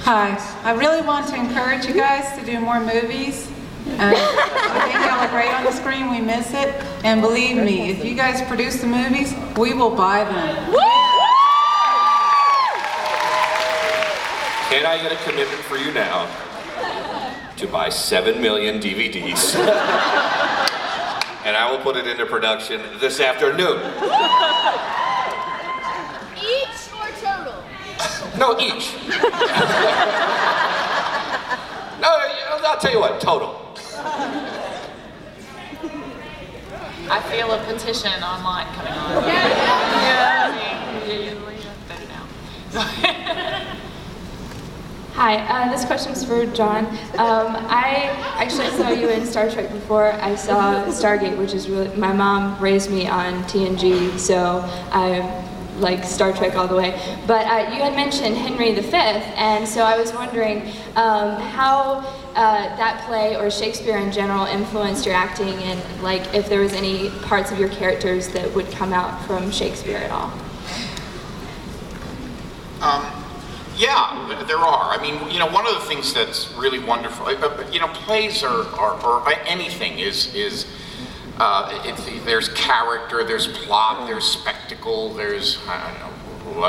Hi, I really want to encourage you guys to do more movies. I think y'all are great on the screen, we miss it. And believe me, if you guys produce the movies, we will buy them. Can I get a commitment for you now to buy 7 million DVDs? And I will put it into production this afternoon. Each or total? No, each. No, I'll tell you what, total. I feel a petition online coming on. Hi, this question's for John. I actually saw you in Star Trek before I saw Stargate, which is really, my mom raised me on TNG, so I like Star Trek all the way. But you had mentioned Henry V, and so I was wondering how that play or Shakespeare in general influenced your acting, and like if there was any parts of your characters that would come out from Shakespeare at all. Yeah, there are. I mean, you know, one of the things that's really wonderful, you know, plays or anything is there's character, there's plot, there's spectacle, there's, I don't know,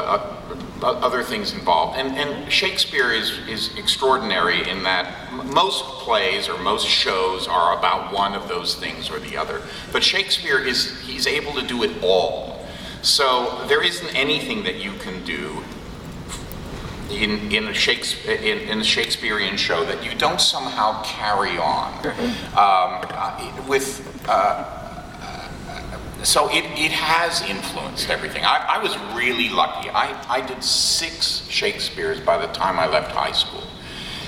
other things involved. And Shakespeare is extraordinary in that most plays or most shows are about one of those things or the other. But Shakespeare he's able to do it all. So there isn't anything that you can do in a Shakespearean show that you don't somehow carry on so it has influenced everything. I was really lucky. I did 6 Shakespeares by the time I left high school.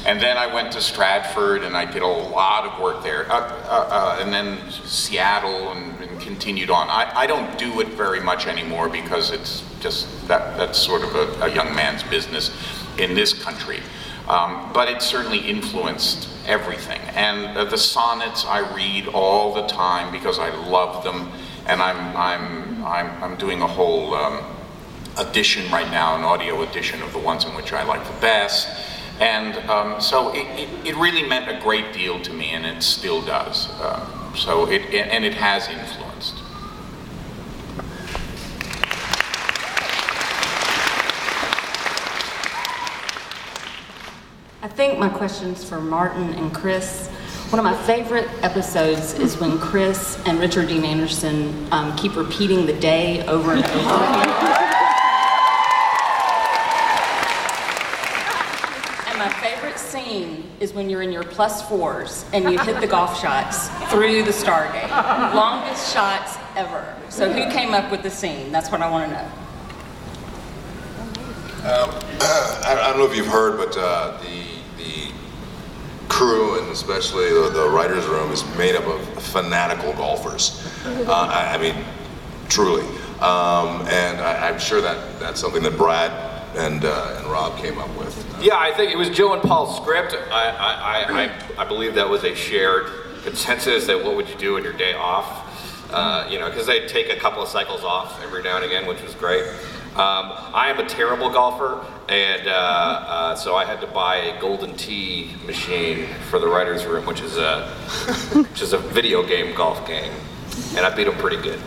And then I went to Stratford and I did a lot of work there. And then Seattle and continued on. I don't do it very much anymore because it's just, that's sort of a young man's business in this country. But it certainly influenced everything. And the sonnets I read all the time because I love them. And I'm doing a whole edition right now, an audio edition of the ones in which I like the best. And so it really meant a great deal to me, and it still does. So it has influenced. I think my question's for Martin and Chris. One of my favorite episodes is when Chris and Richard Dean Anderson keep repeating the day over and over again. And my favorite scene is when you're in your +4s and you hit the golf shots through the Stargate. Longest shots ever. So who came up with the scene? That's what I want to know. I don't know if you've heard, but the crew, and especially the writer's room, is made up of fanatical golfers. I mean, truly. And I'm sure that's something that Brad and Rob came up with. Yeah, I think it was Joe and Paul's script. I believe that was a shared consensus that what would you do on your day off? You know, because they'd take a couple of cycles off every now and again, which was great. I am a terrible golfer, and so I had to buy a golden tee machine for the writer's room, which is a video game golf game, and I beat them pretty good.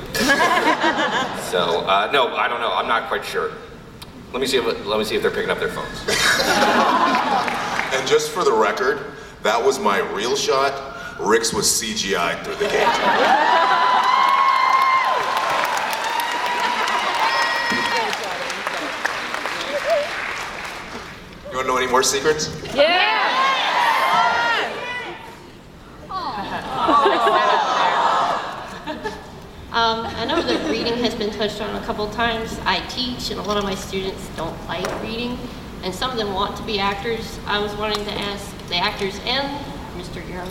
So no, I don't know. I'm not quite sure. Let me see if they're picking up their phones. And just for the record, that was my real shot. Rick's was CGI'd through the game. You want to know any more secrets? Yeah! I know that reading has been touched on a couple times. I teach, and a lot of my students don't like reading, and some of them want to be actors. I was wanting to ask the actors and Mr. Gero,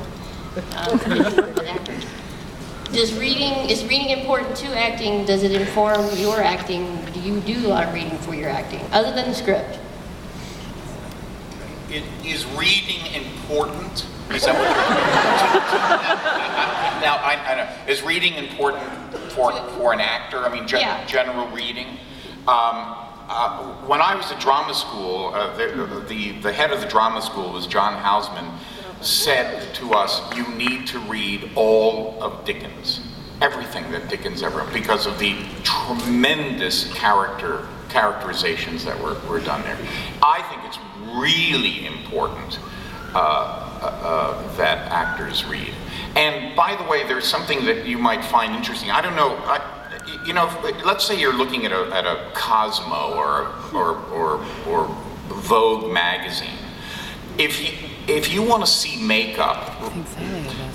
is reading important to acting? Does it inform your acting? Do you do a lot of reading for your acting, other than the script? Is reading important? Is that what you're now, I know. Is reading important for an actor? I mean, general reading? when I was at drama school, the head of the drama school was John Houseman, said to us, you need to read all of Dickens, everything that Dickens ever wrote, because of the tremendous characterizations that were done there. I think it's really important that actors read. And by the way, there's something that you might find interesting. I don't know, you know, let's say you're looking at a Cosmo or Vogue magazine. If you want to see makeup,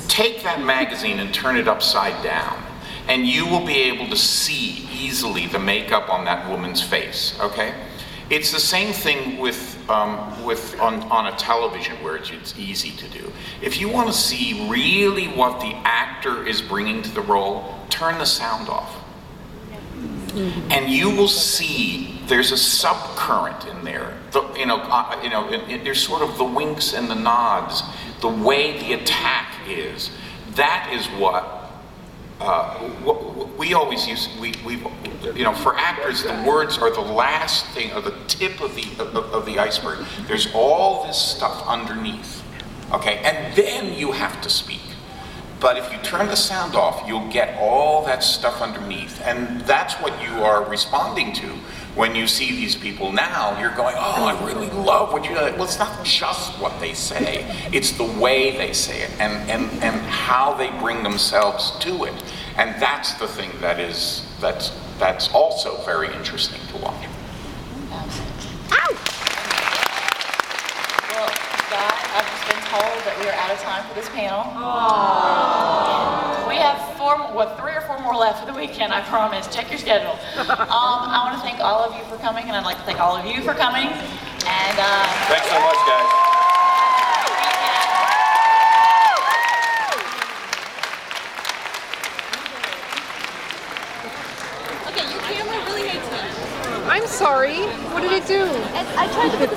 take that magazine and turn it upside down, and you will be able to see easily the makeup on that woman's face, okay? It's the same thing on a television where it's easy to do. If you want to see really what the actor is bringing to the role, turn the sound off. And you will see there's a subcurrent in there. There's sort of the winks and the nods, the way the attack is. That is what we always use. For actors, the words are the last thing, or the tip of the iceberg. There's all this stuff underneath, okay, and then you have to speak. But if you turn the sound off, you'll get all that stuff underneath. And that's what you are responding to when you see these people now. You're going, oh, I really love what you're like. Well, it's not just what they say. It's the way they say it and how they bring themselves to it. And that's the thing that's also very interesting to watch. Well, guys, I've just been told that we are out of time for this panel. We have 3 or 4 more left for the weekend, I promise. Check your schedule. I want to thank all of you for coming, and I'd like to thank all of you for coming. And thanks so much, guys. Okay, your camera really hates me. I'm sorry. What did it do? I tried to put the